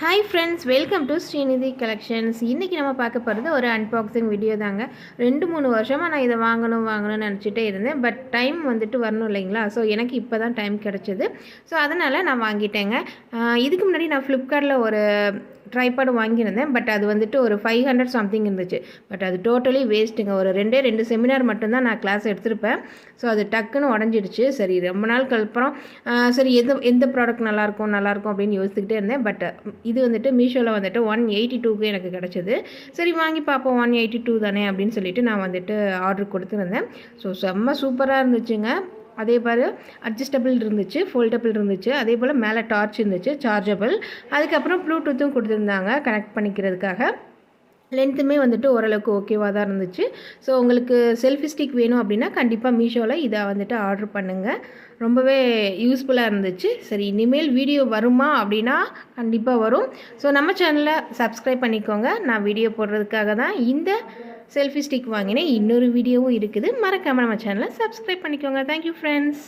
Hi friends, welcome to Srinidhi collections. இன்றைக்கி நம்ம பார்க்க போகிறது ஒரு அன்பாக்சிங் வீடியோ தாங்க. 2-3 வருஷமாக நான் இதை வாங்கணும்னு நினச்சிட்டே இருந்தேன். பட் டைம் வந்துட்டு வரணும் இல்லைங்களா? ஸோ எனக்கு இப்போ தான் டைம் கிடச்சிது. ஸோ அதனால் நான் வாங்கிட்டேங்க. இதுக்கு முன்னாடி நான் ஃப்ளிப்கார்ட்டில் ஒரு ட்ரைபாட் வாங்கியிருந்தேன். பட் அது வந்துட்டு ஒரு 500 சம்திங் இருந்துச்சு. பட் அது டோட்டலி வேஸ்ட்டுங்க. ஒரு 2 செமினார் மட்டும்தான் நான் கிளாஸ் எடுத்திருப்பேன். ஸோ அது டக்குன்னு உடஞ்சிடுச்சு. சரி, ரொம்ப நாளுக்கு அப்புறம் சரி எந்த ப்ராடக்ட் நல்லாயிருக்கும் அப்படின்னு யோசிச்சுக்கிட்டே இருந்தேன். பட் இது வந்துட்டு மீஷோவில் வந்துட்டு 182க்கு எனக்கு கிடச்சிது. சரி வாங்கி பார்ப்போம், 182 தானே அப்படின்னு சொல்லிட்டு நான் வந்துட்டு ஆர்டர் கொடுத்துருந்தேன். ஸோ செம்ம சூப்பராக இருந்துச்சுங்க. அதே பாரு அட்ஜஸ்டபிள் இருந்துச்சு, ஃபோல்டபிள் இருந்துச்சு, அதே போல் மேலே டார்ச் இருந்துச்சு, சார்ஜபிள். அதுக்கப்புறம் ப்ளூடூத்தும் கொடுத்துருந்தாங்க கனெக்ட் பண்ணிக்கிறதுக்காக. லென்த்துமே வந்துட்டு ஓரளவுக்கு ஓகேவாக தான் இருந்துச்சு. ஸோ உங்களுக்கு செல்ஃபி ஸ்டிக் வேணும் அப்படின்னா கண்டிப்பாக மீஷோவில் இதை வந்துட்டு ஆர்டர் பண்ணுங்கள். ரொம்பவே யூஸ்ஃபுல்லாக இருந்துச்சு. சரி, இனிமேல் வீடியோ வருமா அப்படின்னா கண்டிப்பாக வரும். ஸோ நம்ம சேனலை சப்ஸ்கிரைப் பண்ணிக்கோங்க. நான் வீடியோ போடுறதுக்காக தான் இந்த செல்ஃபி ஸ்டிக் வாங்கினேன். இன்னொரு வீடியோவும் இருக்குது. மறக்காமல் நம்ம சேனலை சப்ஸ்கிரைப் பண்ணிக்கோங்க. Thank you friends.